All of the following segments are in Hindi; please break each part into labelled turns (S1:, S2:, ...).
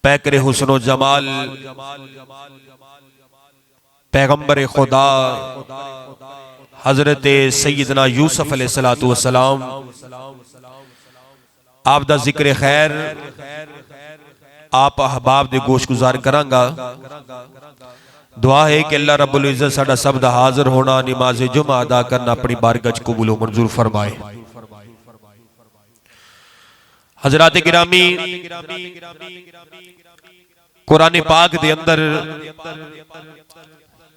S1: पैकरे हुस्नो जमाल पैगंबर खुदा हजरत सैयदना यूसुफ अलैहिस्सलातु वस्सलाम आप दा जिक्र खैर आप अहबाब दे गोश गुजार करांगा। दुआ है कि अल्लाह रब्बुल इज्जत साडा सब दा हाजिर होना नमाज जुमा अदा करना अपनी बारगाह च कबूल व मंजूर फरमाए। हजरात गिरामी, कुरान पाक दे अंदर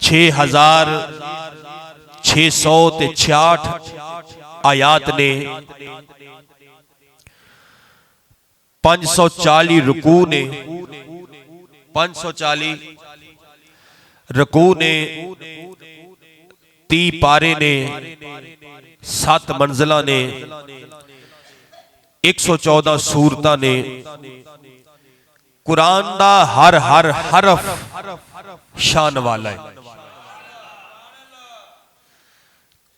S1: 6666 आयात ने 540 रुकू ने 540 रुकू ने 30 पारे ने 7 मंजिला ने 114 सूरतां ने। कुरान दा हर हर हरफ शान वाला है।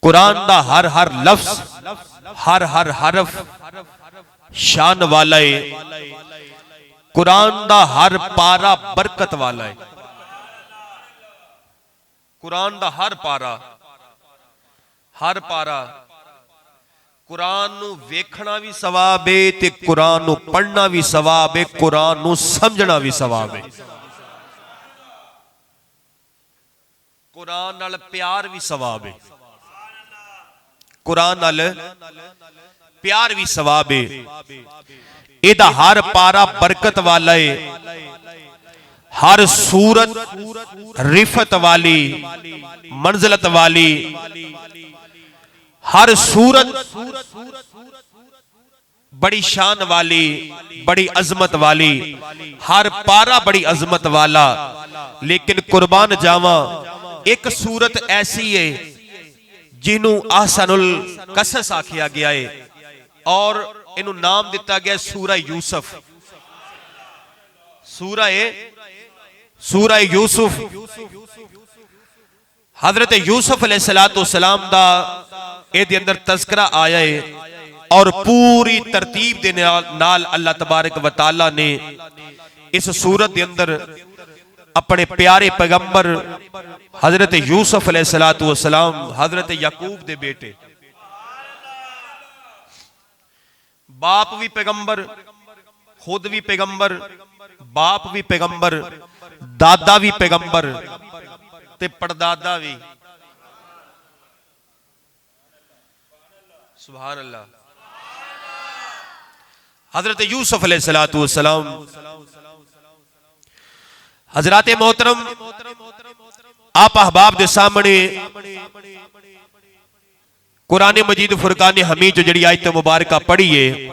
S1: कुरान दा हर हर लफ्ज हर हर हरफ शान वाला है। कुरान दा हर पारा बरकत वाला है। कुरान दा हर पारा कुरान नू वेखना भी सवाब है ते कुरान नू पढ़ना भी सवाब है, कुरान नू समझना भी सवाब है। कुरान नाल प्यार भी सवाब है। कुरान नाल प्यार भी सवाब है। एदा हर पारा बरकत वाला है। हर सूरत रिफत वाली मंजिलत वाली, हर सूरत बड़ी शान वाली बड़ी अजमत वाली, हर पारा बड़ी अजमत वाला। लेकिन कुर्बान जावा एक सूरत ऐसी है जिन्हों आहसनुल कसस आखिया गया है और इनू नाम दिता गया सूरा यूसुफ। सूरा यूसुफ हजरत यूसुफ अलैहिस्सलाम दा इहदे अंदर तज़किरा आया है और पूरी तरतीब दे नाल अल्लाह तबारक व तआला ने इस सूरत दे अंदर अपने प्यारे पैगंबर हजरत यूसुफ अलैहिस्सलाम हजरत याकूब दे बेटे, बाप भी पैगंबर, खुद भी पैगंबर, बाप भी पैगंबर, दादा भी पैगंबर ते पड़दादा भी। सुभान अल्लाह। हजरत यूसुफ अलैहिस्सलाम हजरात मोहतरम आप अहबाब दे सामने कुरान मजीद फुरकान हमीद जो जड़ी आयत मुबारक पढ़ी है,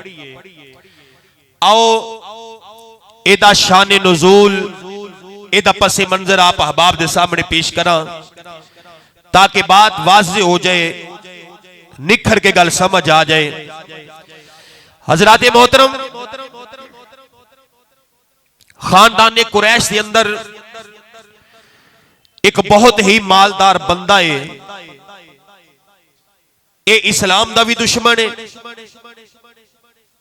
S1: आओ एदा शान नुज़ूल एदा पसे मंजर आप अहबाब दे सामने पेश करा ताकि बात वाज़ेह हो जाए, निखर के गल समझ आ जाए। हजरात मोहतरम खानदान कुरैश के अंदर एक बहुत ही मालदार बंदा है। ये इस्लाम दा भी दुश्मन है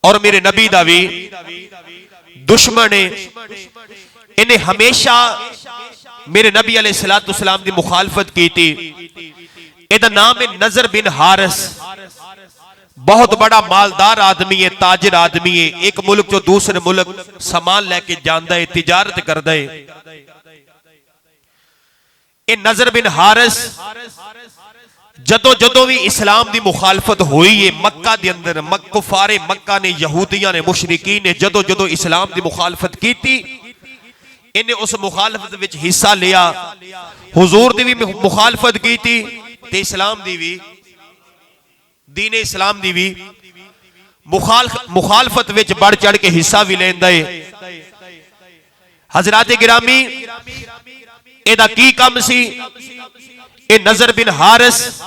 S1: और मेरे नबी दा भी दुश्मन है। इन्हें हमेशा मेरे नबी अलैहिस्सलाम की मुखालफत की थी। इहदा नाम है नजर बिन हारिस। बहुत बड़ा मालदार आदमी है, ताजिर आदमी है। एक मुल्क जो दूसरे मुल्क सामान लेके जाता है, तिजारत करता है। ये नजर बिन हारिस जदों जदों भी इस्लाम की मुखालफत हुई है मक्का दे अंदर, कुफारे मक्का ने, यहूदियां ने, मुशरिकीन ने जदों जदों इस्लाम की मुखालफत की थी, इन्हें उस मुखालफत विच हिस्सा लिया। हुजूर की भी मुखालफत की थी ते इस्लाम दी भी, दीन इस्लाम दी भी मुखालफत विच बढ़ चढ़ के हिस्सा भी लेंदा है। हजरात गिरामी, एदा की काम सी? ए नजर बिन हारिस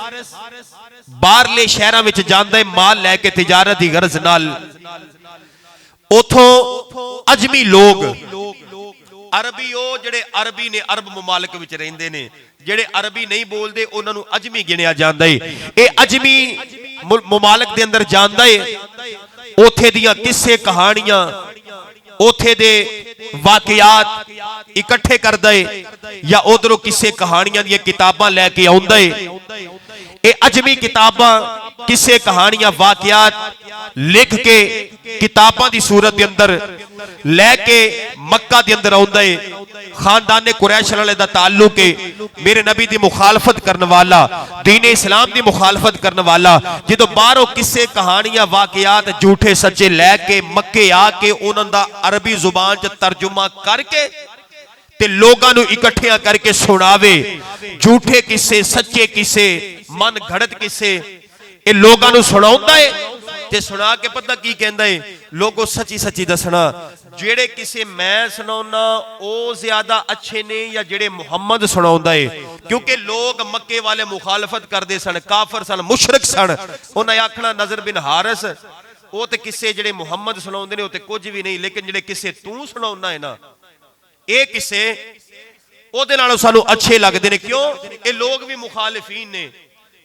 S1: बाहरले शहरां विच जांदा है माल लैके तिजारत दी गरज नाल। उथों अजमी लोग, अरबी ओ जेड़े अरबी ने, अरब मुमालिक विच रहिंदे ने, जेड़े अरबी नहीं बोलते उन्होंने अजमी गिनिया जाता है। ये अजमी मुमालिक दे अंदर जांदा है, उथे दियां किस्से कहानियां उथे दे वाकयात इकट्ठे करदा है या उधरों किसे कहानियां दी किताबां लैके आउंदा है। ये अजमी किताबां किसे कहानियां वाकयात लिख के किताबां दी सूरत दे अंदर लैके मक्का दे अंदर आउंदा है। खानदान कुरैश नाल दा ताल्लुक है। मेरे नबी दी मुखालफत करने वाला, दीन इस्लाम दी मुखालफत करने वाला, जो बाहरों किसे कहानियां वाकयात झूठे सच्चे लैके मक्के आके उन्हां दा अरबी जुबान च तर्जुमा करके ते लोगां नूं इकट्ठियां करके सुनावे। झूठे किस्से सच्चे किस्से मन घड़त किस्से ये लोगां नूं सुणाउंदा है ते सुना के पता की कहंदा है, लोगों सच्ची सच्ची दसना जेड़े किसे मैं सुनाउना ओ ज्यादा अच्छे ने या जेड़े मुहम्मद सुनाउंदा है। क्योंकि लोग मक्के वाले मुखालफत करदे सन, काफर सन, मुशरिक सन। उन्हें आखना नजर बिन हारिस ओ ते किसे जेड़े मुहम्मद सुनाउंदे ने ओ ते कुछ भी नहीं, लेकिन जेड़े किसे तू सुनाउना है ना ये किसे ओदे नालों सानू अच्छे लगदे ने। क्यों? ये लोग भी मुखालिफीन ने,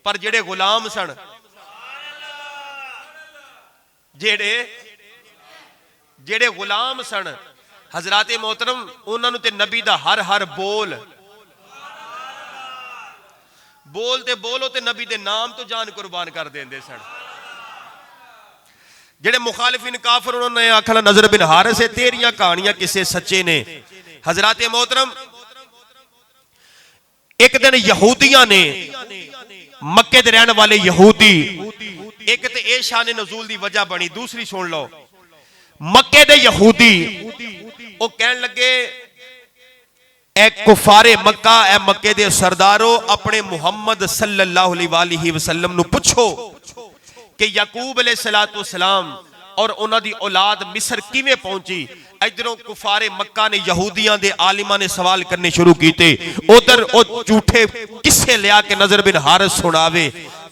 S1: पर जेड़े गुलाम सन, जेड़े जेड़े गुलाम सन हजराते मोहतरम उन्होंने ते नबी दा हर हर बोलते बोलो ते नबी दे नाम तो जान कुर्बान कर देंदे सन। जेड़े मुखालिफिन काफिर उन्होंने आखना नजर बिन हारिस है तेरियां कहानियां किसे सच्चे ने। हजराते मोहतरम एक दिन यहूदियां ने, मक्के दे रहने वाले यहूदी, एक ते ए शान नज़ूल दी वजह बनी, दूसरी सुन लो। मक्के दे यहूदी वो कहन लगे ए कुफारे मक्का, ए मक्के दे सरदारो, अपने मुहम्मद सल्लल्लाहु अलैहि वसल्लम नु पूछो कि याकूब अलैहिस्सलातु वस्सलाम और उन्हां दी औलाद मिस्र किवें पहुंची। इधरों कुफारे मक्का ने यहूदियां दे आलिमां ने सवाल करने शुरू कीते, उधर ओ झूठे किस्से लिया के नजर बिन हारिस सुनावे,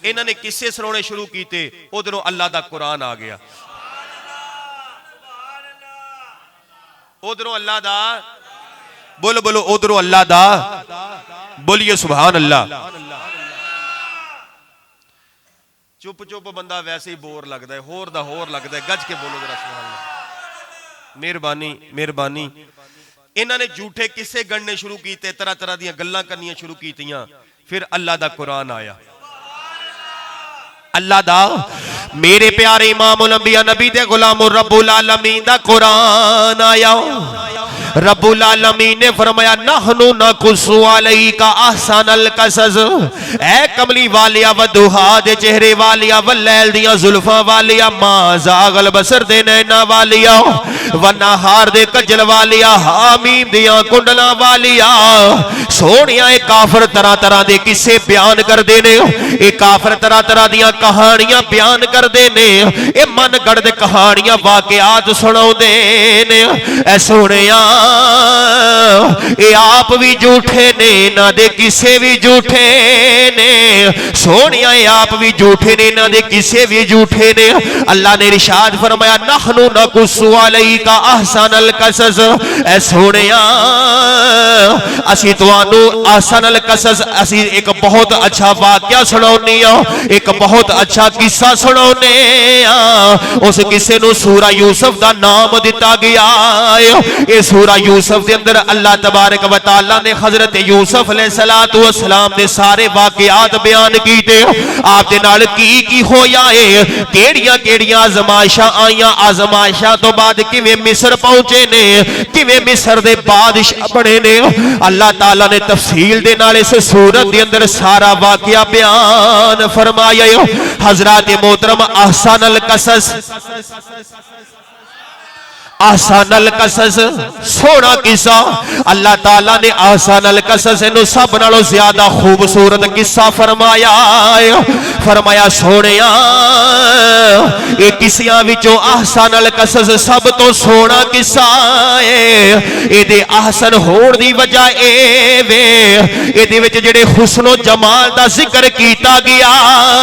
S1: इन्होंने किस्से सुनाने शुरू कीते। उधरों अल्लाह दा कुरान आ गया, उधरों अल्लाह दा बोलो बोलो, उधरों अल्लाह दा बोलिए सुभान अल्लाह। चुप चुप बंदा वैसे ही बोर लगता है, होर दा होर लगता है, गज के बोलो जरा सुभान अल्लाह। मेहरबानी मेहरबानी। इन्होंने झूठे किस्से गढ़ने शुरू किए, तरह तरह दी गल्लां करनियां शुरू कीतियां। फिर अल्लाह दा कुरान आया, अल्लाह दा मेरे प्यारे इमामुल अंबिया नबी दे गुलाम रब्बुल आलमीन दा कुरान आया। रब्बुल आलमीन ने फरमाया नहनु नकुसु अलैका अहसनल कसस। ए कमली वालिया वदुहा दे चेहरे वालिया, वलैल दियां जुल्फां वालिया, मा जागल बसर दे नैना वालिया, वनहार दे कजल वालिया, हामीम दियां कुंडलां वालिया। सोहणिया ए काफिर तरह तरह दे किस्से बयान करदे ने, ए काफिर तरह तरह दियां कहानियां बयान करदे ने, ए मन गढ़ कहानियां वाकयात सुणाउंदे ने। ऐ सोहणिया ये आप भी झूठे ने, ना दे किसे भी झूठे ने। सोनिया आप भी झूठे ने, ना दे किसे भी झूठे ने। अल्लाह ने इरशाद फरमाया नहनु नकुसु अलैका अहसनल कसस। ऐ सोनिया असी तुहानू अहसनल कसस, असी एक बहुत अच्छा वाकया सुनाउने आ, एक बहुत अच्छा किस्सा सुनाउने आ। उस किस्से नू सूरा यूसुफ दा नाम दिता गया है। ये सूरा यूसुफ के अंदर अल्लाह तबारक व तआला ने हजरत यूसुफ अलैहिस्सलातु वस्सलाम दे सारे वाकयात बयान कीते। आप दे नाल की होया है, केड़ियां केड़ियां आजमाइशां आईयां, आजमाइशां तो बाद किवें मिस्र पहुंचे ने, किवें मिस्र दे बादशाह बने ने। अल्लाह ताला ने तफसील दे नाल इस सूरत दे अंदर सारा वाकया बयान फरमाया। हजरत मोहतरम अहसनल कसस, आसानल कसस सोना किस्सा। अल्लाह ताला ने आसानल कसस नू सब नालों ज्यादा खूबसूरत किस्सा फरमाया। फरमाया सोनिया ये किस्सियां विचों आसानल कसस सब तो सोना किस्सा है। इहदे आसन होण दी वजह ए वे इहदे विच जिहड़े हुस्नो जमाल दा जिक्र कीता गया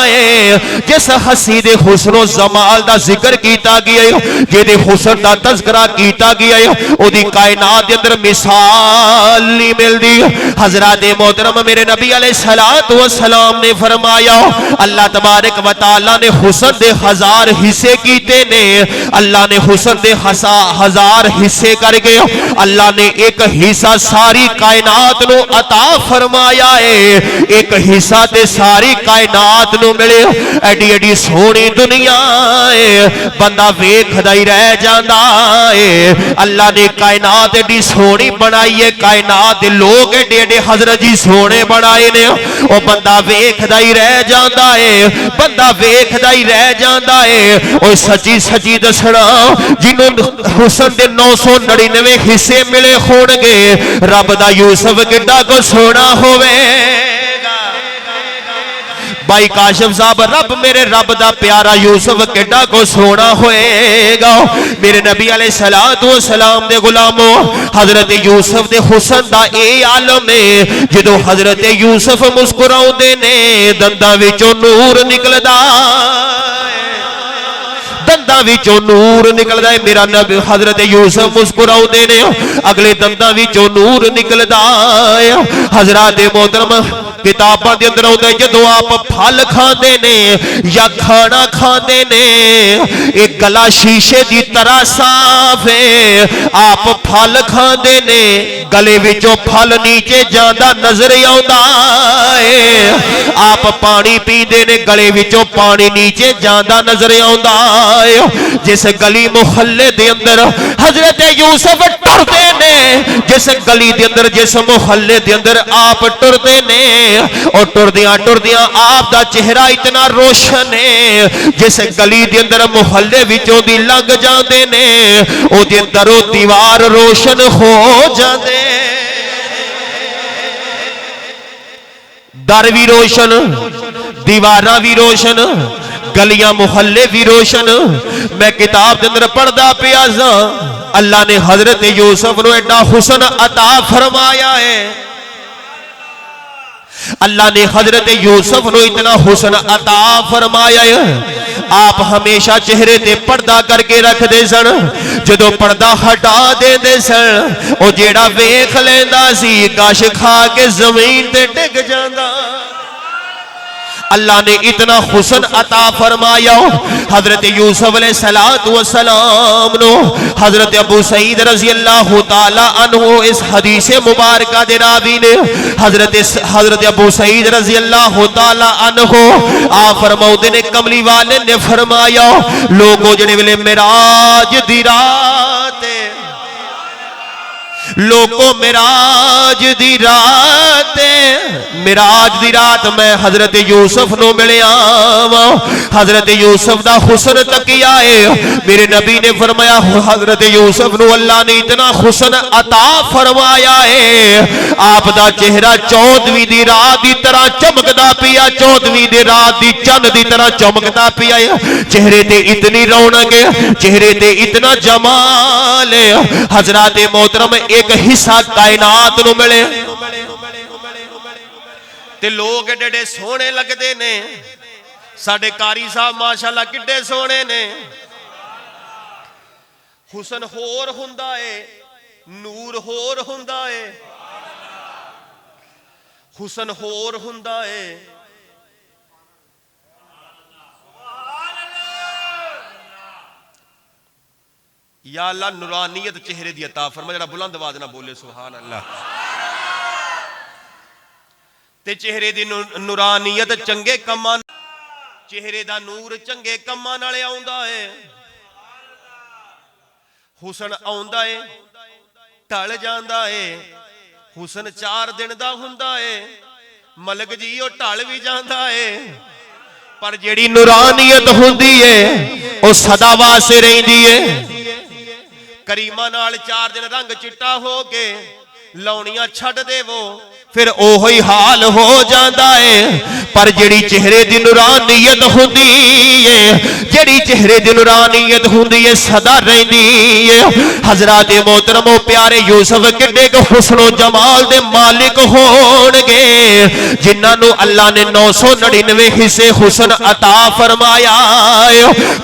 S1: है, जिस हसी दे हुस्नो जमाल दा जिक्र कीता गया है, जिहदे हुस्न दा तज़किरा कीता गया है, ओदी कायनात दे अंदर मिसाल नहीं मिलदी। हज़रत मोहतरम मेरे नबी अलैहिस्सलातु वस्सलाम ने फरमाया अल्लाह तबारक व तआला ने हुस्न दे 1000 हिस्से कीते ने। अल्लाह ने हुस्न दे 1000 हिस्से करके अल्लाह ने एक हिस्सा सारी कायनात नु अता फरमाया है। एक हिस्सा ते सारी कायनात नु मिले। एडी एडी सोहनी दुनिया है, बंदा वेखदा ही रह जांदा है। अल्लाह ने कायनात एडी सोहनी बनाई है, कायनात दे लोग एडे एडे हजरत जी सोहने बनाए ने, ओ बंदा वेखदा ही रह जांदा है, बंदा वेखदा ही रह जांदा है। ओ सच्ची सच्ची दसना जिन्हों हुस्न दे 999 हिस्से मिले होणगे, रब दा यूसुफ किड्डा को सोहना होवेगा। भाई काशिफ साहब, रब मेरे रब दा प्यारा यूसुफ किड्डा को सोहना होएगा। मेरे नबी अलैहिस्सलातु वस्सलाम दे गुलामो, हजरत यूसुफ दे हुस्न दा ए आलम है, जदों हजरत यूसुफ मुस्कुराउंदे ने दंदां विचों नूर निकलदा, दंदां विचों नूर निकलदा है। मेरा नबी हजरत यूसुफ मुस्कुराउंदे ने, अगले दंदां विचों नूर निकलदा है। हजरत मोहतरम किताबां दे अंदर आउंदा है, जदों आप फल खांदे ने या खाना खांदे ने, एक गला शीशे दी तरह साफ है। आप फल खांदे ने, गले विचों फल नीचे जांदा नजर आउंदा है। आप पानी पींदे ने, गले विचों पानी नीचे जांदा नजर आउंदा है। जिस गली मुहल्ले दे अंदर हजरत यूसुफ टुरदे ने, जिस गली दे अंदर जिस मुहल्ले दे अंदर आप टुरदे ने, और टुरदियां टुरदियां आप दा चेहरा इतना रोशन है। जिस गली दे अंदर मुहल्ले विचों दी लंघ जांदे ने, ओदे अंदरों दीवार रोशन हो जांदे, दर भी रोशन, दीवारां भी रोशन, गलियां मुहल्ले भी रोशन। मैं किताब के अंदर पढ़दा पिया सा, अल्लाह ने हजरत यूसुफ को एडा हुस्न अता फरमाया है। अल्लाह ने हजरत यूसुफ को इतना हुस्न अता फरमाया है। आप हमेशा चेहरे ते पर्दा करके रखते सन, जदों पर्दा हटा देंदे सन, ओ जेड़ा वेख लेंदा सी गश खा के जमीन ते डिग जांदा। अल्लाह ने इतना हुस्न अता फरमाया। हजरत यूसुफ अलैहिस्सलातु वस्सलाम नो हजरत अबू सईद रजी अल्लाह तआला अन्हु इस हदीस मुबारक दे रावी ने, हजरत अबू सईद रजी अल्लाह तआला अन्हु आ फरमाउंदे ने, कमली वाले ने फरमाया, लोगों जेड़े वेले मेराज दी रात, लोगों मेराज दी रात, मेराज दी रात मैं हजरत यूसुफ नो मिलिया वा। हजरत यूसुफ दा हुस्न तकिया है। मेरे नबी ने फरमाया, हजरत यूसुफ नो अल्लाह ने इतना हुस्न अता फरमाया है, आप दा चेहरा 14वीं दी रात दी तरह चमकदा पिया, 14वीं दी रात दी चंद दी तरह चमकदा पिया है। चेहरे ते इतनी रौनक है, चेहरे ते इतना जमाल है। हजरत मोहतरम एक हिस्सा कायनात नु मिले ते लोग एडे सोहने लगते ने। साडे कारी साहब माशाअल्लाह किड्डे सोहने ने। हुस्न होर हुंदा है, नूर होर हुंदा है, हुस्न होर हुंदा है। या अल्लाह नूरानियत चेहरे दी अता फरमा, जरा बुलंद आवाज ना बोले सुभान अल्लाह। ते चेहरे दी नूरानियत चंगे कम्मां, चेहरे दा नूर चंगे कम्मां नाले आउंदा है। हुस्न आउंदा है, टल जांदा है। हुस्न 4 दिन दा हुंदा है, मलक जी ओ टल भी जांदा है, पर जेड़ी नूरानियत हुंदी है ओ सदा वास्ते रहिंदी है। करीमा नाल 4 दिन रंग चिट्टा हो के लौनियां छड़ देवो, फिर ओही हाल हो जाता है। पर जेड़ी चेहरे दी नूरानियत हुंदी है, जेड़ी चेहरे दी नूरानियत हुंदी है, सदा रहिंदी है। हजरत मोहतरमो प्यारे यूसुफ किड्डे क हुस्नो जमाल दे मालिक होणगे, जिन्हां नूं अल्लाह ने 999 हिस्से हुस्न अता फरमाया।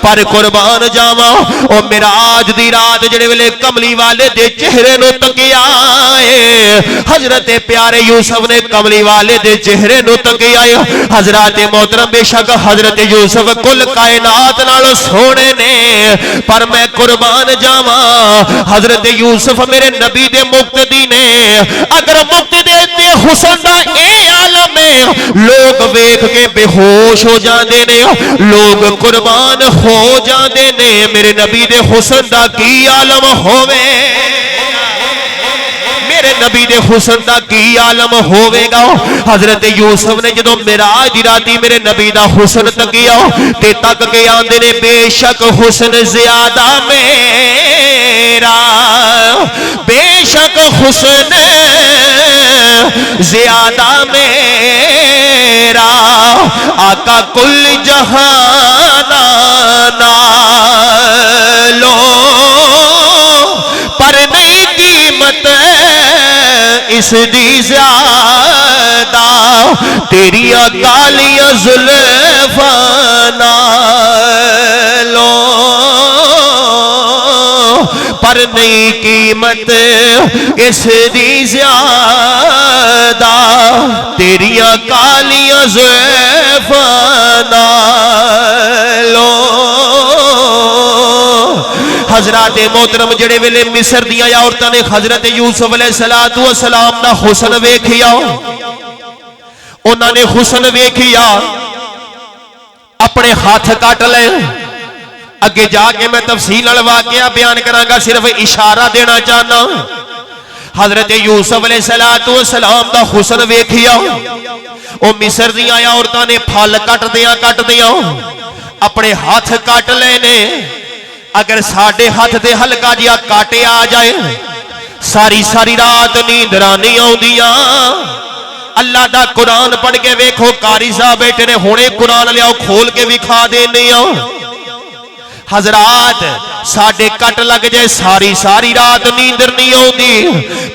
S1: पर कुर्बान जावां, ओ मिराज दी रात जेड़े वेले कमली वाले दे चेहरे नूं तकिया है, हजरत प्यारे यूसुफ ने कमली वाले दे चेहरे नु तकिया। हजरत मोहतरम बेशक हजरत यूसुफ कुल कायनात नालों सोने ने, पर मैं कुर्बान जावा हजरत यूसुफ मेरे नबी दे मुक्तदी ने। अगर मुक्तदी दे हुस्न दा ए आलम है, लोग वेख के बेहोश हो जाते ने, लोग कुर्बान हो जाते ने, मेरे नबी दे हुस्न दा की आलम होवे, मेरे नबी दे हुस्न दा की आलम होवेगा। हजरत यूसुफ ने जदों मिराज दी राती मेरे नबी दा हुस्न तकिया ते तक के आंदे ने बेशक हुस्न ज्यादा मेरा, बेशक हुस्न ज्यादा मेरा, आका कुल जहाना नालो पर नहीं कीमत इसदी ज्यादा, तेरिया कालियां जुल्फां नालो पर नहीं कीमत इसदी ज्यादा, तेरिया कालियां जुल्फां नालो। हजरत मोहतरम जेड़े वेले मिस्र दियां औरतां ने हजरत यूसुफ अलैहिस्सलातु वस्सलाम दा हुस्न वेखिया, उन्होंने हुस्न वेखिया अपने हाथ काट ले। अगे जाके मैं तफसील वाकया बयान करांगा, सिर्फ इशारा देना चाहना। हजरत यूसुफ अलैहिस्सलातु वस्सलाम दा हुस्न वेखिया, ओ मिस्र दियां औरतां ने फल कट दियां अपने हाथ काट लेने। अगर साडे हाथ ते हल्का जिहा काटे आ जाए, सारी सारी रात नींदरां नहीं आउंदियां। अल्लाह दा कुरान पढ़ के वेखो, कारी साहब बेटे ने हुणे कुरान लियाओ खोल के विखा देने। हजरात साडे कट लग जाए, सारी सारी रात नींदर नहीं आउंदी।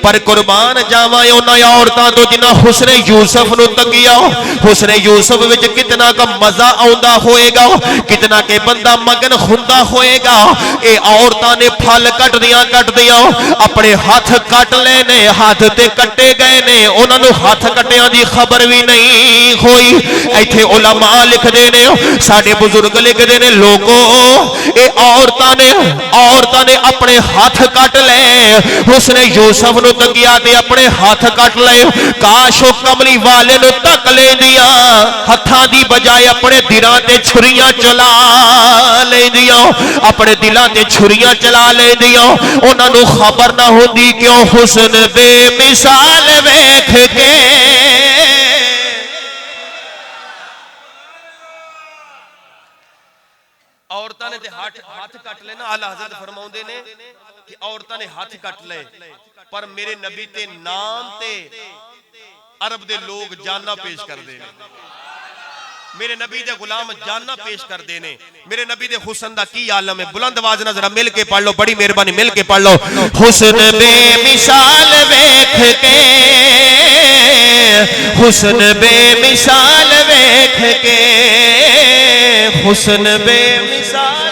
S1: पर कुर्बान जावां उन्हां औरतां तो जिन्हां हुस्न यूसुफ नूं तकिया। हुस्न यूसुफ विच कितना का मजा आउंदा होएगा, कितना के बंदा मगन हुंदा होएगा। ए औरतां ने फल कट दियां अपने हाथ कट लेने, हाथ ते कटे गए ने, उन्हां नूं हाथ कटियां दी खबर भी नहीं होई। इत्थे उलमा लिखदे ने, साडे बुजुर्ग लिखदे ने, लोगों ए औरतां ने अपने हाथ कट ले। हुस्न यूसुफ नूं तकिया ते अपने हाथ कट ले। काश ओ कमली वाले नूं तक लेंदियां, हत्थां दी बजाय अपने दिलां ते छुरियां चला लेंदियां, अपने दिलां ते छुरियां चला लेंदियां। उन्हां नूं खबर ना होंदी क्यों हुस्न बेमिसाल वेख के औरतां ने हाथ कट लेना। आला हज़रत फरमाउंदे ने कि औरतां ने हाथ कट ले, पर मेरे नबी ते नाम ते अरब दे लोग जाना पेश करते हैं। मेरे नबी दे गुलाम जाना पेश करते हैं। मेरे नबी दे हुस्न दा की आलम है। बुलंद आवाज ना जरा मिल के पढ़ लो, बड़ी मेहरबानी मिल के पढ़ लो। हुस्न बेमिसाल वेख के, हुस्न बेमिसाल वेख के, हुस्न बेमिसाल।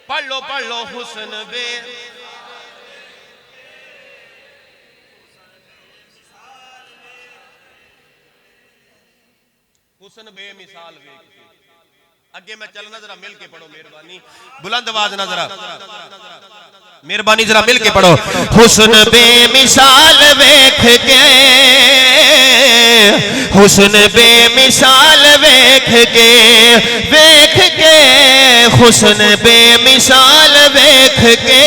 S1: पढ़ लो हुस्न बे हुस्न बेमिसाल वेख के। अगे मैं चलना, जरा मिल के पढ़ो मेहरबानी, बुलंद आवाज ना जरा मेहरबानी जरा मिल के पढ़ो। हुस्न बेमिसाल वेख के, हुस्न बेमिसाल वेख के, वेख के हुस्न बेमिसाल वेख के,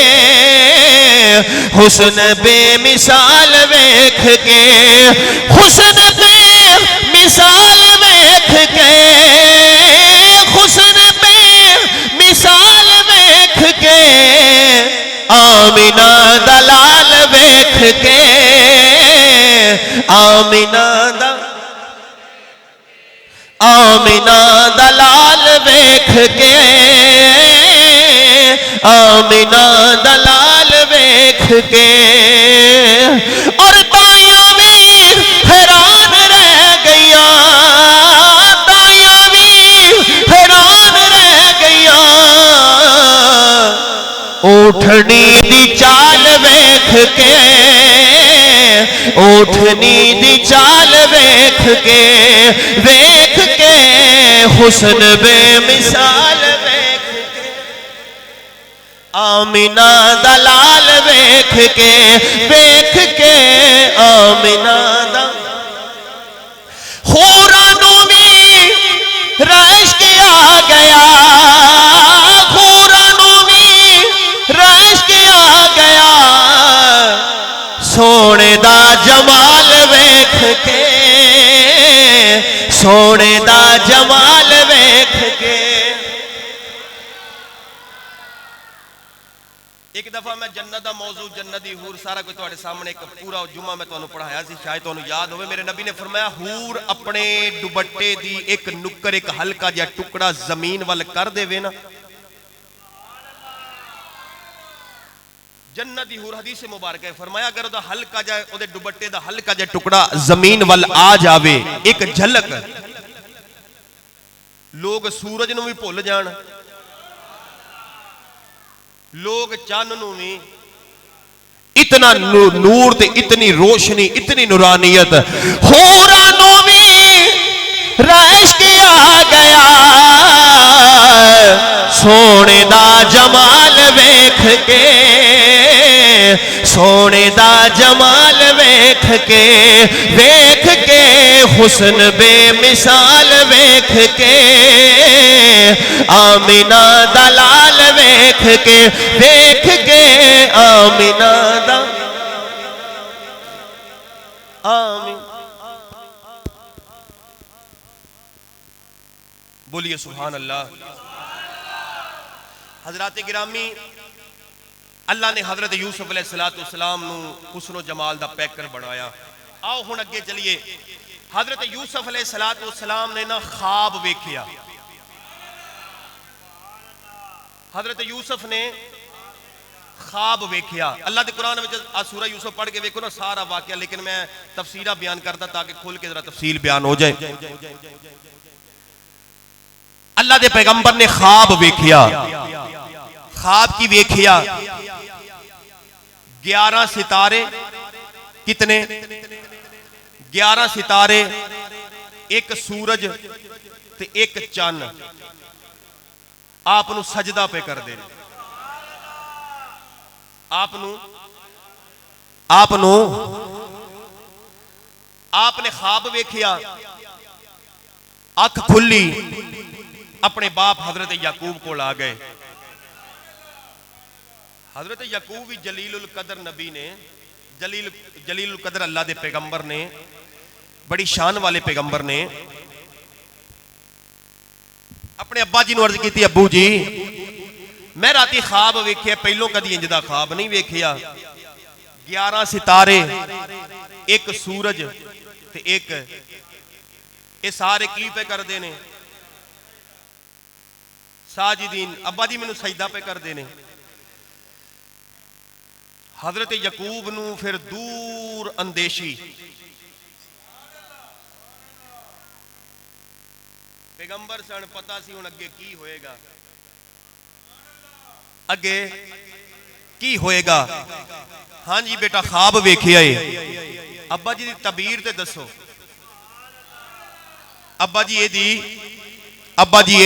S1: हुस्न बेमिसाल वेख के, हुस्न बेमिसाल वेख के, हुस्न बेमिसाल वेख के, आमिना दलाल वेख के, आमिना दलाल वेख के, आमिना दलाल वेख के। और ताया भी हैरान रह गईया, ताया भी हैरान रह गईया। उठनी दी चाल के, ऊठनी दी चाल वेख के हुस्न बेमिसाल वेख के, आमिना दलाल वेख के आमिना दा खूरानू भी रश के आ गया, खूरानू भी रश के आ गया, सोने दा जमाल वेख के, सोने दा जमाल वेख के। एक दफा मैं जन्नत दा मौजू जन्नत दी हूर सारा कुछ तुहाडे सामने एक पूरा जुम्मा मैं तुहानू पढ़ाया सी, शायद तुहानू याद होवे। मेरे नबी ने फरमाया हूर अपने दुपट्टे दी एक नुक्कर एक हल्का जिहा टुकड़ा जमीन वल कर देवे ना, जन्नत दी हूर हदीस मुबारक है, फरमाया अगर ओदा हल्का जा ओदे दुपट्टे दा हल्का जा टुकड़ा जमीन वल आ जावे, एक झलक, लोग सूरज नू भी भुल जाण, लोग चंद नू भी, इतना नूर ते इतनी रोशनी इतनी नूरानियत, होरा नू भी रश के आ गया, सोने दा जमाल वेख के, सोने दा जमाल वेख के हुस्न बेमिसाल वेख के, आमिना दलाल वेख के आमिना दा आमीन। बोलिए सुभान अल्लाह। हजरात गिरामी, अल्लाह ने हजरत यूसुफ अलैहिस्सलाम नू हुस्नो जमाल दा पैकर बनाया। आओ हुण अगे चलिए। हजरत यूसुफ अलैहिस्सलाम ने ना ख्वाब वेखिया, हजरत यूसुफ ने ख्वाब वेखिया। अल्लाह के कुरान में सूरह यूसुफ पढ़ के वेखो ना सारा वाकया, लेकिन मैं तफसीरा बयान करता ताकि खुल के जरा तफसील बयान हो जाए। अल्लाह के पैगंबर ने ख्वाब वेखिया, ख्वाब की वेखिया 11 सितारे, कितने 11 सितारे, एक सूरज ते एक चंद आप नू सजदा पे कर दे, आपने ख्वाब वेखिया, अख खुली, अपने बाप हजरत याकूब को आ गए। हजरत याकूब भी जलीलुल कदर नबी ने, जलीलुल कदर अल्लाह के पैगंबर ने, बड़ी शान वाले पैगंबर ने अपने अब्बा जी ने अर्ज की, अब्बू जी मैं राती ख्वाब वेखिया, पहलों कदी इंज दा ख्वाब नहीं वेखिया, 11 सितारे, एक सूरज ते एक, ये सारे की पे करते ने साजिदीन, अब्बा जी मैनू सजदा पे करते ने। हजरत याकूब नू फिर दूर अंदेशी, पैगंबर सन पता सी हुण अगे की होएगा, अगे की होएगा। हाँ जी बेटा ख्वाब वेखिया है, अब्बा जी दी तबीर ते दसो। अब्बा जी ये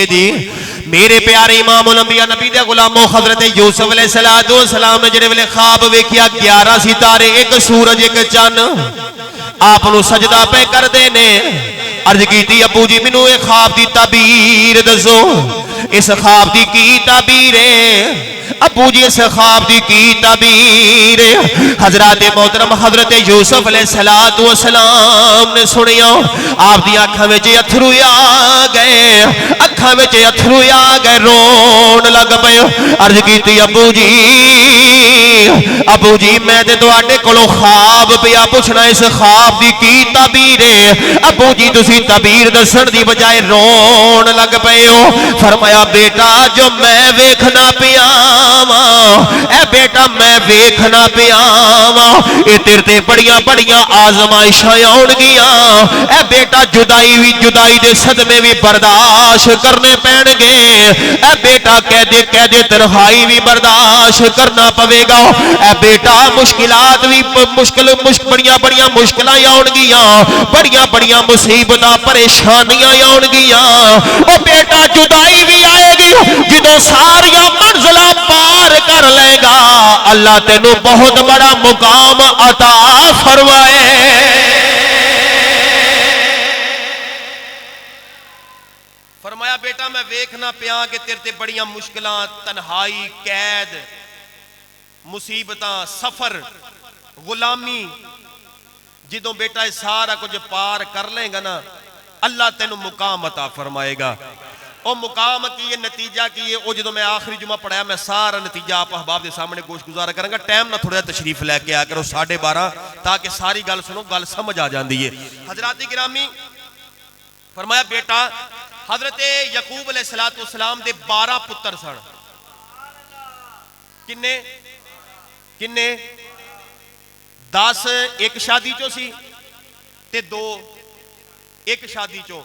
S1: दी मेरे प्यारे इमाम उल अंबिया नबी दे गुलामो हजरत यूसुफ अलैहिस्सलाम ने जेड़े वेले ख्वाब वेखिया 11 सितारे, एक सूरज एक चंद आप नू सजदा पे करदे ने। अर्ज की अबू जी मैनू ये ख्वाब दी ताबीर दसो, इस ख्वाब दी की ताबीर है? अबू जी इस ख्वाब दी की ताबीर है? हजरत मोहतरम हजरत यूसुफ अलैहिस्सलाम ने सुनिया, आप दी अखां विच अथरू आ गए, अखां विच अथरू आ गए, रोन लग पे। अर्ज की अबू जी मैं ते तुहाडे कोलों ख्वाब पिया पुछना, इस ख्वाब दी की ताबीर है? अबू जी तुसी ताबीर दसन दी बजाय रोन लग पे हो। फरमाया बेटा जो मैं वेखना पिया वा, ए बेटा मैं वेखना पिया वा, ए तेरे ते बड़ियां बड़ियां आजमाइशां आउणगियां, ए बेटा जुदाई दे सदमे भी बर्दाश्त करने पैणगे, ए बेटा कह दे तन्हाई भी बर्दाश्त करना पवेगा, ए बेटा मुश्किलात भी बड़ियां बड़ियां मुश्किलां आउणगियां, बड़ियां बड़ियां मुसीबतां परेशानियां आउणगियां, ओ बेटा जुदाई भी आएगी, जो सारिया मंजिलां पार कर लेगा अल्लाह तेनू बहुत बड़ा मुकाम अता फरमाए। फरमाया बेटा मैं वेखना पिया कि तेरे ते बड़ियां मुश्किलां, तन्हाई, कैद, मुसीबतां, सफर, गुलामी, जो बेटा सारा कुछ पार कर लेगा ना अल्लाह तेनू मुकाम अता फरमाएगा। और मुकाम की है, नतीजा की है, जो मैं आखिरी जुमा पढ़ाया मैं सारा नतीजा आप अहबाब के सामने गोश गुजारा करूंगा। टाइम ना थोड़ा तशरीफ लैके आया करो 12:30 ताकि सारी गल सुनो, गल समझ आ जाती है। हजरात गिरामी फरमाया बेटा हजरत यकूब अलैहिस्सलाम दे 12 पुत्र सन। किन्ने किन्ने 10 एक शादी चो सी ते 2 एक शादी चो।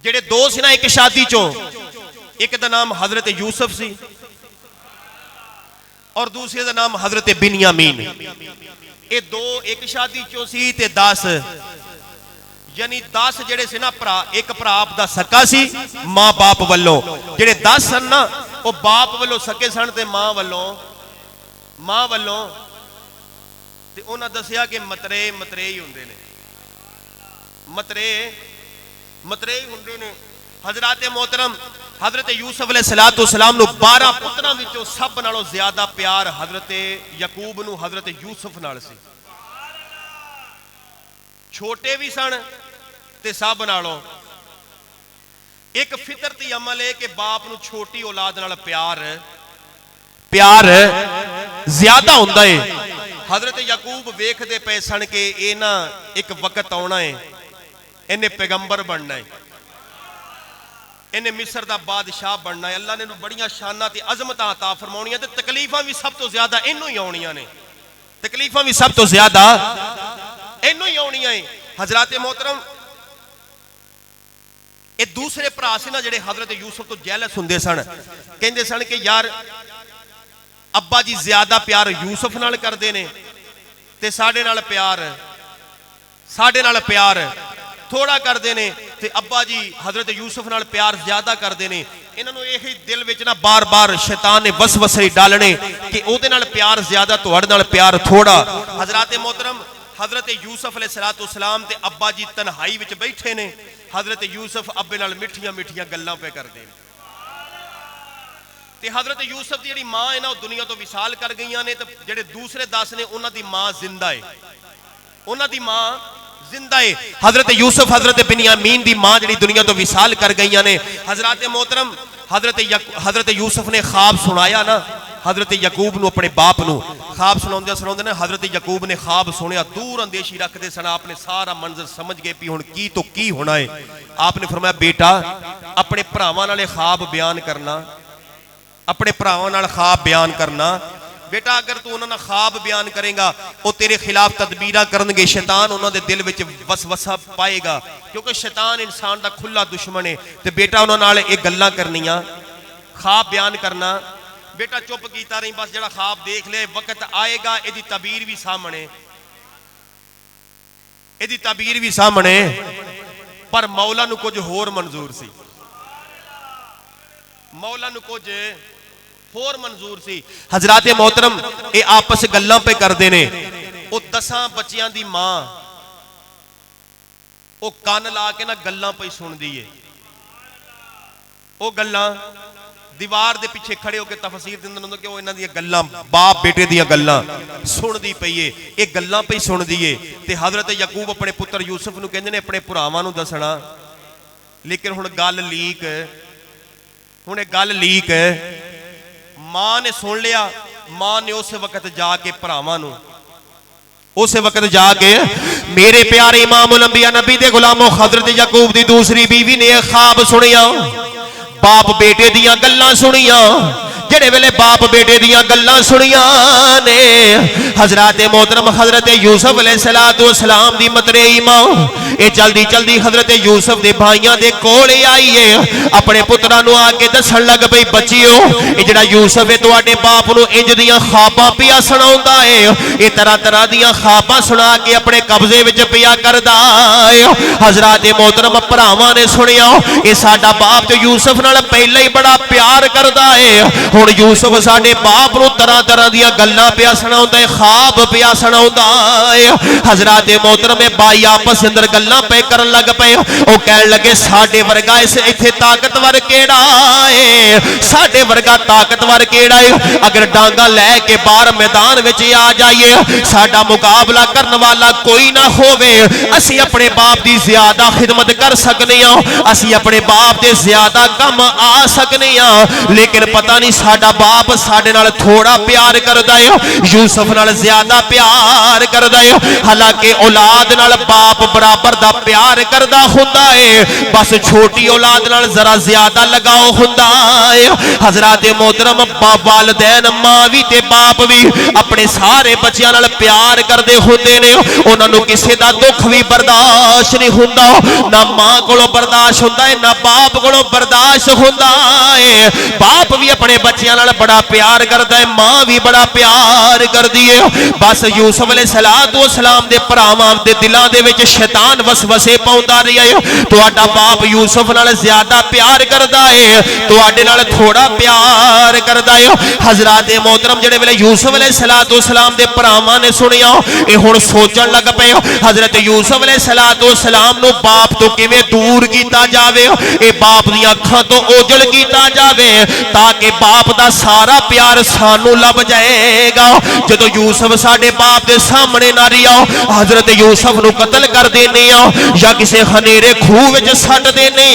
S1: जेड़े 2 सी ना एक शादी चो, एक दा नाम हजरत यूसुफ सी और दूसरे दा नाम हजरत बिन्यामीन। ये 2 एक शादी चो सी ते 10 यानी 10 जेड़े से ना भरा, एक भरा आप दा सका सी मां बाप वालों, जेड़े 10 सन ना वो बाप वालों सके सन ते मां वालों ते उन्हां दसिया कि मतरे ही हुंदे ने, मतरे ही हुंदे ने। हजरत मोहतरम हजरत यूसुफ अलैहिस्सलाम नूं 12 पुत्रां विचों सब नालों ज्यादा प्यार हजरत यकूब नूं हजरत यूसुफ नाल सी। छोटे भी सन ते सब नालों। एक फितरती अमल है कि बाप नूं छोटी औलाद नाल प्यार ज्यादा हुंदा है। हजरत यकूब वेखदे पे सन के ये ना एक वक्त आना है, इन्हें पैगंबर बनना है, इन्हें मिस्र दा बादशाह बनना है। अल्लाह ने बड़ियां शानां ते अजमतां अता फरमाउणियां ते तकलीफां भी सब तो ज्यादा इन्हों ही आउणियां ने, तकलीफां भी सब तो ज्यादा इन्हों ही आउणियां है। हजरत मोहतरम ये दूसरे भरा से ना जेड़े हजरत यूसुफ तो जेलस हुंदे सन, कहंदे सन कि यार अब्बा जी ज्यादा प्यार यूसुफ नाल करदे ने ते साडे नाल प्यार थोड़ा करते हैं, ते अब्बा जी हजरत यूसुफ नाल प्यार ज्यादा करते हैं। इन्होंने यही दिल विच ना बार बार शैतान ने वसवसे डालने कि ओहदे नाल प्यार ज्यादा, तुहाडे नाल प्यार थोड़ा। हजरत मोहतरम हजरत यूसुफ अलैहिस्सलाम ते अब्बा जी तन्हाई विच बैठे ने। हजरत यूसुफ अब्बे नाल मिठियां मिठियां गल्लां पे करते हैं ते हजरत यूसुफ की जिहड़ी मां है ना दुनिया तो विसाल कर गई ने, ते जिहड़े दूसरे 10 ने उन्हां दी मां जिंदा है, उन्हां दी मां जिंदा है। हजरत यूसुफ हजरत बिन्यामीन दी मां जिहड़ी दुनिया तो विसाल कर गई ने। हजरत मोहतरम हजरत यूसुफ ने ख्वाब सुनाया ना हजरत यकूब नूं, अपने बाप नूं ख्वाब सुनाउंदे ने। हजरत यकूब ने ख्वाब सुनिया, दूर अंदेशी रखते सन, आपने सारा मंजर समझ गए भी हुण की तो की होना है। आपने फरमाया बेटा अपने भरावां नाल ख्वाब बयान करना, अपने भरावां नाल ख्वाब बयान करना। बेटा अगर तू उन्होंने ख्वाब बयान करेगा वो तेरे खिलाफ तदबीरां करनगे, शैतान उन्होंने दिल विच वसवसा पाएगा, क्योंकि शैतान इंसान का खुला दुश्मन है। तो बेटा उन्होंने ये गल्लां करनियां, ख्वाब बयान करना। बेटा चुप कीता रही, बस जरा ख्वाब देख ले, वक्त आएगा इहदी तबीर भी सामने, इहदी तबीर भी सामने, पर मौला नूं कुछ होर मंजूर सी, मौला नूं कुछ होर मंजूर सी। हजरात मोहतरम ये आपस गल्लां पे करते ने। वो 10 बच्चियां दी मां वो कान ला के ना गल्लां पे सुनदी है। वो गल्लां दीवार दे पीछे खड़े होकर तफसीर दिंदे ने कि वो इन्हां दी गल्लां, बाप बेटे दी गल्लां सुनदी पई है, ये गल्लां पे सुनदी है। ते हजरत यकूब अपने पुत्र यूसुफ नूं कहंदे ने अपने भरावां नूं दसना, लेकिन हुण गल लीक, हुण ये गल लीक मां ने सुन लिया। मां ने उस वक्त जाके भरावां नूं, उस वक्त जाके मेरे प्यारे इमामुल अंबिया नबी दे गुलामों हजरत यकूब दी दूसरी बीवी ने ख्वाब सुनिया, बाप बेटे दियां गल्लां सुनिया। जेड़े वेले बाप बेटे दियां गल्लां सुनियां ने हजरत मोहतरम हजरत यूसुफ अलैहिस्सलाम दी मतरेई मां ए जल्दी जल्दी हजरत यूसुफ दे भाइयां दे कोल आई है अपने पुत्रां नूं आके दसन लग पई बच्चियो ए जेड़ा यूसुफ है तुहाडे बाप नूं इंज दियां ख्वाबां पिया सुणाउंदा है ए तरह तरह दियां ख्वाबां सुना के अपने कब्जे विच पिया करदा है। हजरत मोहतरम भरावां ने सुनिया ए साडा बाप ते यूसुफ नाल पहले ही बड़ा प्यार करदा है हुण यूसुफ साडे बाप नूं तरह तरह दियां गल्लां पिया सुणाउंदा है ख्वाब पिया सुणाउंदा है। हजरत मोहतरम बाई आपस अंदर गल्लां पे करन लग पे ओ कहण लगे साडे वर्गा इस इत्थे ताकतवर केड़ा है साडे वर्गा ताकतवर केड़ा है अगर डांगा लैके बाहर मैदान विच आ जाइए साडा मुकाबला करन वाला कोई ना होवे असी अपने बाप दी ज्यादा खिदमत कर सकने असी अपने बाप दे ज्यादा कम आ सकने लेकिन पता नहीं साडा बाप साडे नाल थोड़ा प्यार करदा है यूसुफ नाल ज्यादा प्यार करदा है हालांकि औलाद नाल बाप बराबर दा प्यार करदा हुंदा है बस छोटी औलाद नाल जरा ज्यादा लगाओ हुंदा है। हजरत मोहतरम वालिदैन मां भी ते बाप भी अपने सारे बच्चों नाल प्यार करदे हुंदे ने उन्हां नूं किसी दा दुख भी बर्दाश्त नहीं हुंदा ना मां कोलों बर्दाश्त हुंदा है ना बाप कोलों बर्दाश्त हुंदा है। बाप भी अपने बच्चों नाल बड़ा प्यार करदा है मां भी बड़ा प्यार करदी है बस यूसुफ अलैहिस्सलाम दे भरावां दे दिलां दे विच शैतान वसवसे पाउंदा रहा है तुहाडा बाप यूसुफ नाल ज्यादा प्यार करदा है तुहाडे नाल थोड़ा प्यार करदा है। हजरत मोहतरम जेड़े वेले यूसुफ अलैहिस्सलाम दे भरावां ने सुनिया ए हुण सोचण लग पे हजरत यूसुफ अलैहिस्सलाम नूं बाप तो किवें दूर कीता जावे ए बाप दी अखां तो ओझल कीता जावे ताकि बाप दा सारा प्यार सानू लभ जाएगा जदों यूसुफ साडे बाप दे सामने ना रिया हजरत यूसुफ नूं कतल कर देने या किसी हनेरे खूह विच सट देने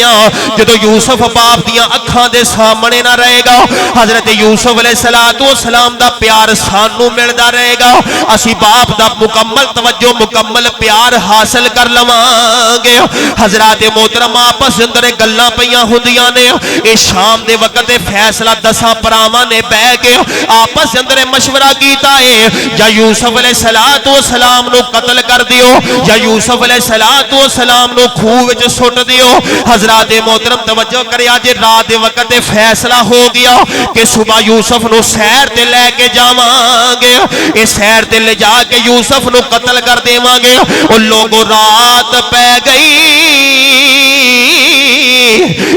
S1: जदों यूसुफ बाप दी अखां दे सामने ना रहेगा हजरत यूसुफ अलैहिस्सलाम दा प्यार सानू मिलदा रहेगा असी बाप दा मुकम्मल तवज्जो मुकम्मल प्यार हासिल कर लवांगे। हजरत मोहतरम आपस अंदर गल्लां पईयां हुंदियां ने ए शाम दे वक्त फैसला 10 भरावां ने बह के आपस अंदर मशवरा कीता है या यूसुफ अलैहिस्सलाम नूं कतल कर दियो या यूसुफ अलैहिस्सलाम नूं खूह विच सुट दियो। हजरत मोहतरम तवज्जो करिया जे रात दे वक्त फैसला हो गया कि सुबह यूसुफ नूं सैर ते लेके जावांगे ए सैर ते ले जाके यूसुफ नूं कतल कर देवांगे ओ लोगों रात पै गई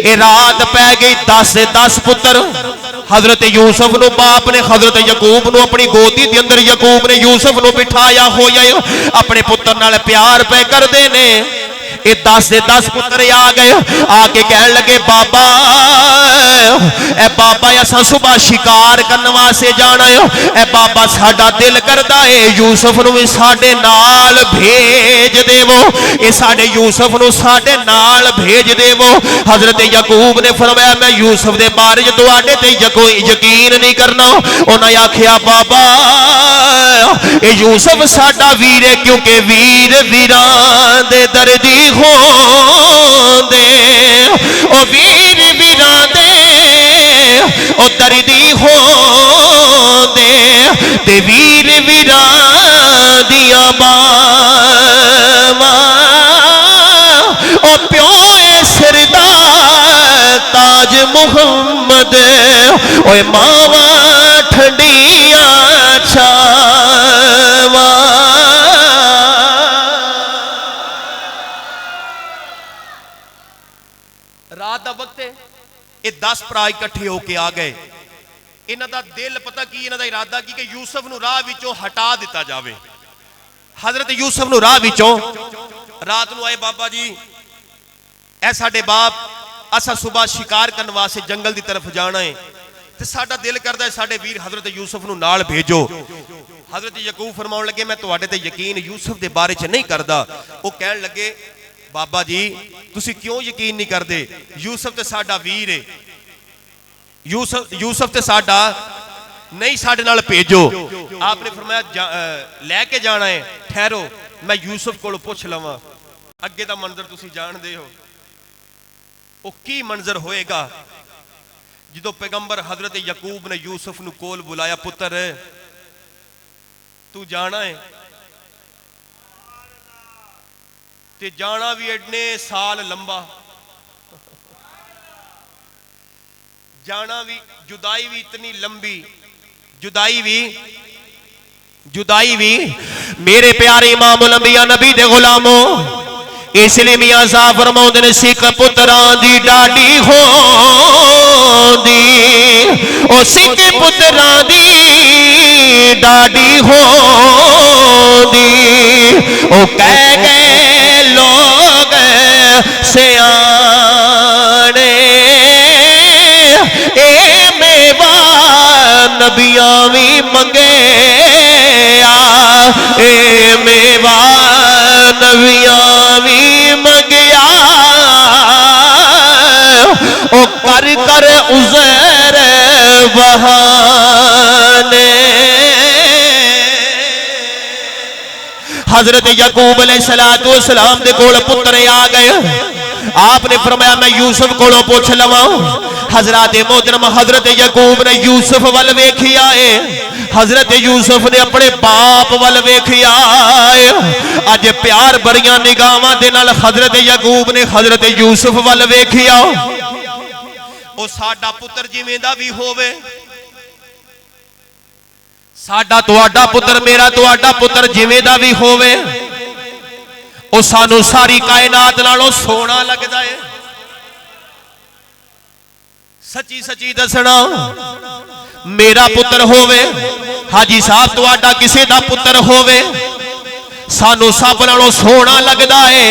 S1: ए रात पै गई 10 पुत्र हजरत यूसुफ नूं बाप ने हजरत यकूब नूं अपनी गोदी दे अंदर यकूब ने यूसुफ नूं बिठाया होया अपने पुत्र नाल प्यार पे करदे ने ए 10 पुत्र आ गए आके कहन लगे बाबा ए बाबा असां सुबह शिकार करने वास्ते जाना है ए बाबा साडा दिल करदा है यूसुफ नूं भी साडे नाल भेज देवो ए साडे यूसुफ नूं साडे नाल भेज देवो। हजरत यकूब ने फरमाया मैं यूसुफ दे बारे च तुहाडे ते यकीन नहीं करना उन्हें आखिया बाबा ए यूसुफ साडा वीर है क्योंकि वीर वीरां दे दर्दी होंदे ओ वीर वीरां दे ओ दर्दी होंदे ते वीर वीरां दियां बावां ओ प्यो सिरदा ताज मुहम्मद ओए मावा ठंडियां छावां। रात का वक्त है ये 10 भरा इकट्ठे होके आ गए इन्हां दा दिल पता की इन्हां दा इरादा की कि यूसुफ नूं राह विचों हटा दिता जावे। हजरत यूसुफ नूं राह विचों रात नूं आए बाबा जी ऐ साडे बाप असा सुबह शिकार करने वास्ते जंगल की तरफ जाना है ते साडा दिल करदा है साडे वीर हजरत यूसुफ नूं नाल भेजो। हजरत यकूब फरमाउण लगे मैं तुहाडे ते यकीन यूसुफ दे बारे च नहीं करदा। वो कहण लगे बाबा जी तुसी क्यों यकीन नहीं करदे यूसुफ ते साडा वीर है यूसुफ ते साडा नहीं साडे नाल भेजो। आपने फरमाया लैके जाना है ठहरो मैं यूसुफ कोलों पुछ लवां अगे दा मंजर तुसी जानदे हो वो की मंजर होएगा। जो पैगंबर हजरत यकूब ने यूसुफ नू कोल बुलाया, पुत्र तू जाना है ते जाना भी एडने साल लंबा, जाना भी, जुदाई भी इतनी लंबी, जुदाई भी मेरे प्यारे इमामुल अंबिया नबी दे गुलामों, इसलिए मियां साहब फरमाउंदे ने सिख पुत्रां दी डाडी होंदी, ओ सिख पुत्रां दी डाडी होंदी, ओ कह गए लोग सियाने ए मेवा नबियां भी मंगे ए मेवा नबियां भी मंगया, ओ कर कर उज़र बहाने। हजरत यकूब अलैहिस्सलातु वस्सलाम दे कोल पुत्र आ गए। आपने फरमाया मैं यूसुफ कोलों पूछ लवां। हजरत मोहतरम हजरत यकूब ने यूसुफ वल वेखिया है, हजरत यूसुफ ने अपने बाप वल वेखिया है। अज प्यार भरियां निगाहां दे नाल हजरत यकूब ने हजरत यूसुफ वल वेखिया। ओ साडा पुत्र जिवें दा भी होवे, साडा तुहाडा पुत्र, मेरा तुहाडा पुत्र जिवें दा भी होवे, ओ सानू सारी कायनात नालों सोना लगदा है। सच्ची सच्ची दसना, मेरा पुत्र होवे, हाजी साहब तुहाडा किसी दा पुत्र होवे, सानू सब नालों सोना लगदा है।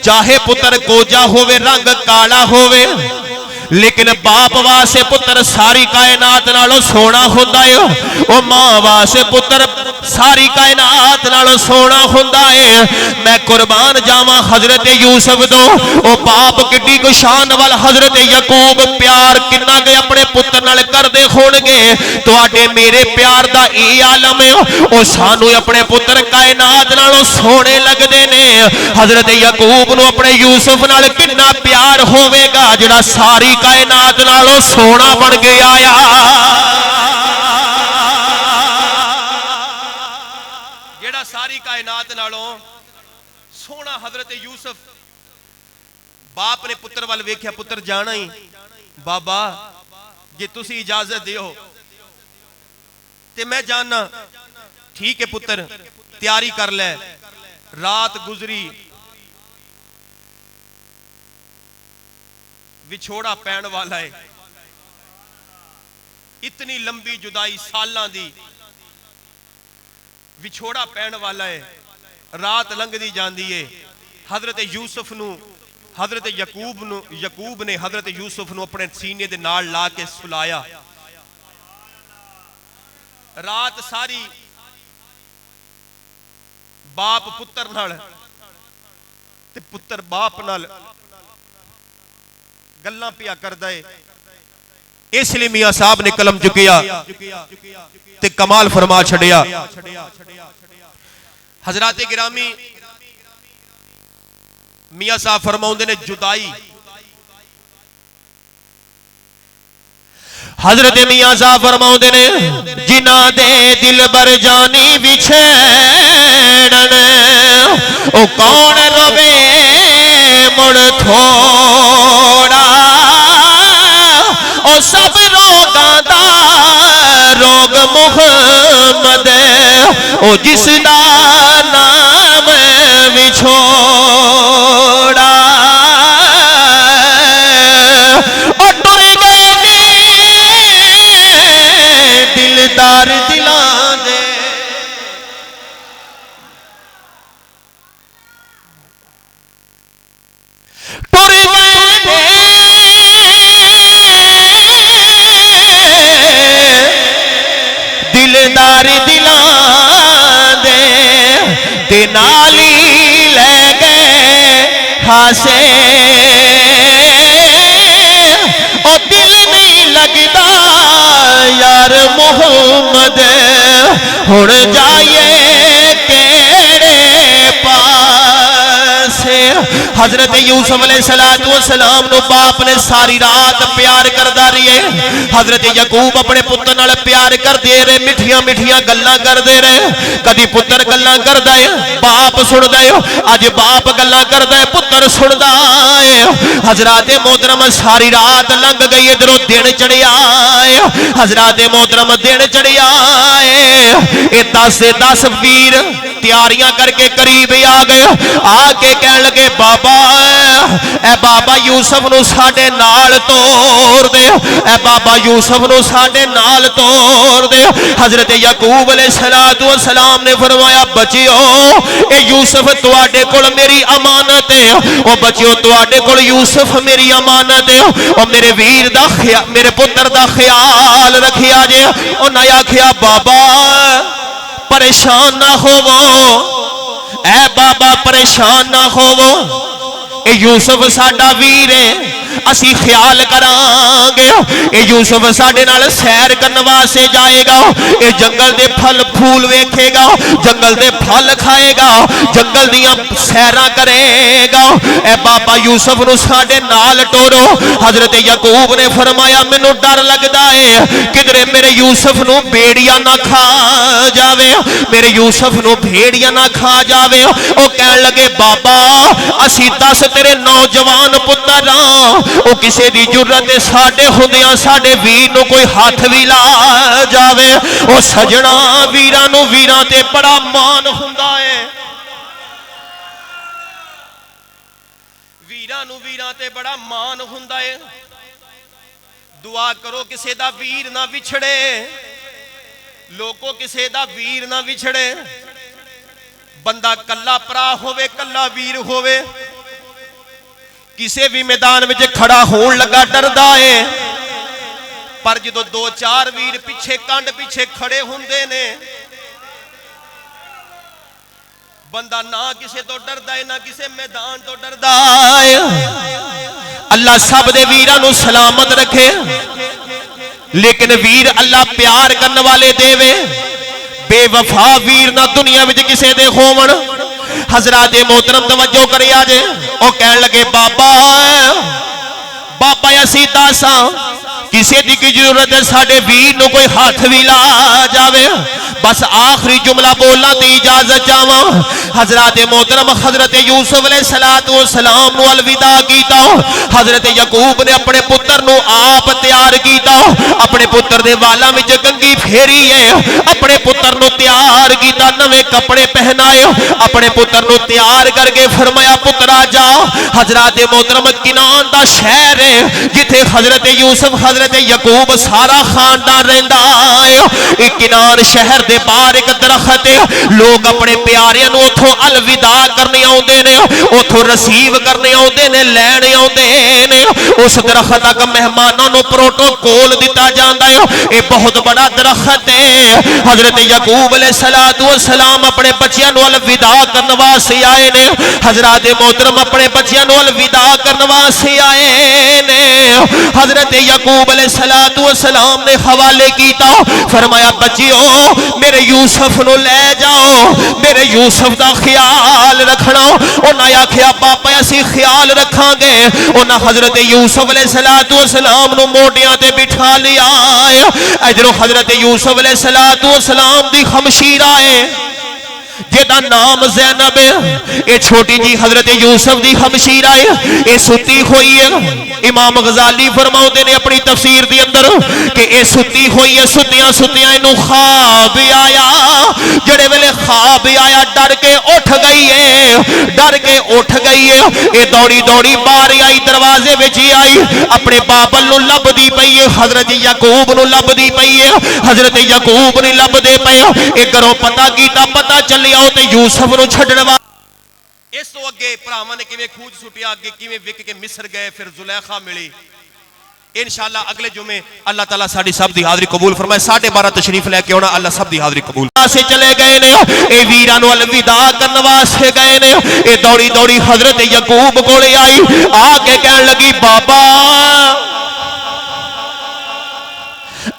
S1: चाहे पुत्र कोजा होवे, रंग काला होवे, लेकिन बाप वास्ते पुत्र सारी कायनात नालों सोना होंदा है। ओ मां वास्ते पुत्र सारी कायनात नालों सोना होंदा है। मैं कुर्बान जावां हजरत यूसुफ दो, ओ बाप किड्डी को शान वाल हजरत यकूब प्यार किन्ना के अपने पुत्र नाल करदे होणगे। तुहाडे मेरे प्यार दा ई आलम है, ओ सानू अपने पुत्र कायनात नालों सोने लगदे ने। हजरत यकूब नू अपने यूसुफ नाल किन्ना प्यार होवेगा जिहड़ा सारी कायनात नालों सोना बन गया आ। जेड़ा सारी कायनात नालों सोना हजरत यूसुफ, बाप ने पुत्र वाल वेख्या, पुत्र जाना ही बाबा जे तुसी इजाजत दियो ते मैं जाना। ठीक है पुत्र तैयारी कर ले। रात गुजरी, विछोड़ा पैण वाला है, इतनी लंबी जुदाई सालां दी, विछोड़ा पैण वाला है। रात लंघदी जांदी है। हजरत यूसुफ नू, हजरत यकूब ने हजरत यूसुफ नू अपने सीने दे नाल ला के सुलाया। रात सारी बाप पुत्र नाल ते पुत्र बाप नाल गल्लां पिया करदा है। इसलिए मियां साहब ने कलम चुकिया ते कमाल फरमा छड़िया। हजरात गिरामी मियां साहब फरमाउंदे ने जुदाई, हजरत मियां साहब फरमाउंदे ने जिन्ना दे दिल बर जानी विछेड़न, ओ कौन रोवे मुड़ थोड़ा, ओ सब रोगां दा रोग मुहम्मद, ओ जिसदा नाम विछोड़ा। ओ टुर गए दिलदार दिलां दे, टुर गए दिलदार दिलां दे, ते नाली ले गए हासे, ओ दिल नहीं लगदा यार मुहम्मद, हुण जाइए केड़े पासे। हजरत यूसुफ अलैहिस्सलाम नु बाप ने सारी रात प्यार करदा रहे। हजरत यकूब अपने पुत्र नाल प्यार करदे रहे, मिठियां मिठियां गल्लां करदे रहे। कदी पुत्र गल्लां करदा है बाप सुनदा है, अज बाप गल्लां करदा है पुत्र सुनदा है। हजरात मोहतरम सारी रात लंघ गई, इधरों दिन चढ़िया है। हजरात मोहतरम दिन चढ़िया है। ये 10 वीर तैयारियां करके करीब आ गए, आके कह लगे बाबा ए बाबा यूसुफ नु साडे नाल तोड़ दे, ए बाबा यूसुफ नु साडे नाल तोड़ दे। हजरत यकूब अलैहिस्सलाम ने फरमाया बचियो ए यूसुफ तुहाडे कोल मेरी अमानत है, ओ बचियो तुहाडे कोल यूसुफ मेरी अमानत है। ओ मेरे वीर दा ख्याल, मेरे पुत्र दा ख्याल रखिया जे। उन्हें आखिया बाबा परेशान ना होवो, ऐ बाबा परेशान ना होवो, ए यूसुफ साडा वीर है, असी ख्याल करांगे। ए यूसुफ साडे नाल सैर करने वास्ते जाएगा, ए जंगल दे फल फूल वेखेगा, जंगल दे फल खाएगा, जंगल दियां सैरां करेगा। ए बाबा यूसुफ नु साडे नाल टोरो। हजरत यकूब ने फरमाया मैनू डर लगदा है किधरे मेरे यूसुफ नु भेड़िया ना खा जावे, मेरे यूसुफ नु भेड़िया ना खा जावे। ओ कहन लगे बाबा असी 10 तेरे नौजवान पुत्र हां, ओ किसी दी जुर्रत साडे हुंदियां साडे वीर नु कोई हाथ भी ला जावे। ओ सजना वीरां नु वीरां ते बड़ा मान हुंदा है, वीरां नु वीरां ते बड़ा मान हुंदा है। दुआ करो किसी दा वीर ना विछड़े, लोगों किसी दा वीर ना विछड़े। बंदा कल्ला भरा होवे, कल्ला वीर होवे, किसी भी मैदान में खड़ा होने लगा डरदा है, पर जो 2-4 वीर पिछे कंड पिछे खड़े होंदे ने, बंदा ना किसी तो डरदा है ना किसी मैदान तो डरदा है। अल्लाह सब दे वीरां नू सलामत रखे, लेकिन वीर अल्लाह प्यार करने वाले देवे। बेवफा वीर ना दुनिया में किसी दे होवन। हजरात मोहतरम तवज्जो करे आज, ओ कहन लगे बाबा बाबा असी 10 किसी की जरूरत है साडे वीर नु कोई हाथ भी ला जावे। बस आखिरी जुमला बोलना तो इजाजत चावा। हजरत मोहतरम हजरत यूसुफ अलैहिस्सलाम नु अलविदा कीता। हजरत यकूब ने अपने पुत्र नु आप तैयार कीता, अपने पुत्र दे वाला विच कंघी फेरी है, अपने पुत्र नु तैयार कीता, नवे कपड़े पहनाए, अपने पुत्र नु तैयार करके फरमाया पुत्रा जा। हजरत मोहतरम किनान दा शहर है जिथे हजरत यूसुफ हजरत यकूब सारा खानदान रहिंदा है। किनान शहर दे बाहर एक दरख्त है, लोग अपने प्यारियां नू उथों अलविदा करने आउंदे ने, उथों रिसीव करने आउंदे ने, लैणे आउंदे ने। उस दरख्त तक मेहमानां नू प्रोटोकॉल दिता जांदा है। ये बहुत बड़ा दरख्त है। हजरत यकूब अलैहिस्सलाम अपने बच्चियां नू अलविदा करने वास्ते आए ने। हजरत मोहतरम अपने बच्चियां नू अलविदा करने वास्ते आए ने। हजरत यकूब अलैहिस्सलाम ने हवाले कीता, फरमाया बच्चियों मेरे यूसुफ नु ले जाओ, मेरे यूसुफ दा ख्याल रखना। उन्हें आखिया पापा असी ख्याल रखांगे। उन्हें हजरत यूसुफ अलैहिस्सलाम नु मोडियां ते बिठा लिया। इधरों हजरत यूसुफ अलैहिस्सलाम दी खमशीरा है जिहदा नाम ज़ैनब है। ये छोटी जी हजरत यूसुफ दी खमशीरा है, ये सुती हुई है। इमाम गजाली फरमाउंदे ने अपनी तफसीर दे अंदर कि ये सुती हुई है, सुतियां सुतियां इनू ख्वाब आया। जेड़े वेले ख्वाब आया डर के उठ गई है, डर के उठ गई है। ये दौड़ी दौड़ी बाहर आई, दरवाजे विच आई, अपने बाबल नू लभदी पई है, हजरत यकूब नू लभदी पई है। हजरत यकूब नहीं लभदे पे, एक घरों पता कीता, पता चलिया ते यूसुफ नू छड्डण वा। इस तो अगे भरावां ने किवें खूज सुटिया, अगे किवें विक के मिस्र गए, फिर जुलेखा मिली। इंशाअल्लाह अगले जुमे अल्लाह ताला साडी सब दी हाज़री कबूल फरमाए। 12:30 तशरीफ लेके आना, अल्लाह सब दी हाज़री कबूल से चले गए ने। ए वीरां नू अलविदा करन वास्ते गए ने। ए दौड़ी दौड़ी हजरत यकूब कोले आई, आके कहन लगी बाबा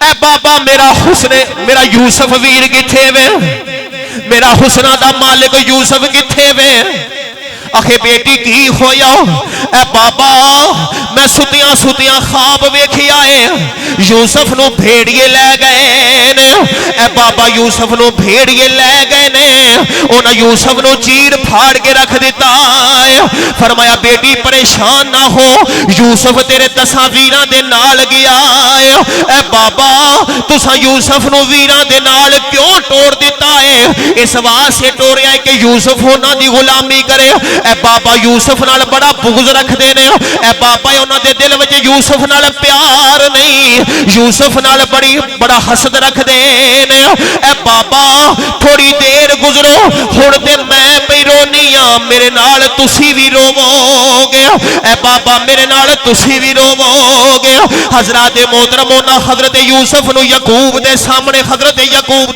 S1: ए बाबा मेरा हुस्न मेरा यूसुफ वीर किथे वे, मेरा हुस्ना दा मालिक यूसुफ किथे वे। आखे बेटी की होया? ए बाबा मैं सुतियां सुतियां ख्वाब वेखिया है यूसुफ नु भेड़िए लै गए ने। ए बाबा यूसुफ नु भेड़िए लै गए ने, उन्हें यूसुफ नु चीर फाड़ के रख दिता है। फरमाया बेटी परेशान ना हो, यूसुफ तेरे 10 वीरां दे नाल गया है। ए बाबा तुसा यूसुफ नु वीरां दे नाल क्यों तोड़ दिता है? इस वास्ते तोड़िया है कि यूसुफ उन्हां दी गुलामी करे। ए बाबा यूसुफ नाल बड़ा बुग़्ज़ रखदे ने। ए बाबा उन्हां दे दिल विच यूसुफ नाल प्यार नहीं, यूसुफ नाल बड़ा हसद रखदे ने। ए बाबा थोड़ी देर गुजरो, हुण ते मैं पई रोनी आ, मेरे नाल तुसी भी रोवोगे। ए बाबा मेरे नाल तुसी भी रोवोगे। हज़रात मोहतरम उन्हां हज़रत यूसुफ नु याकूब दे सामने हज़रत याकूब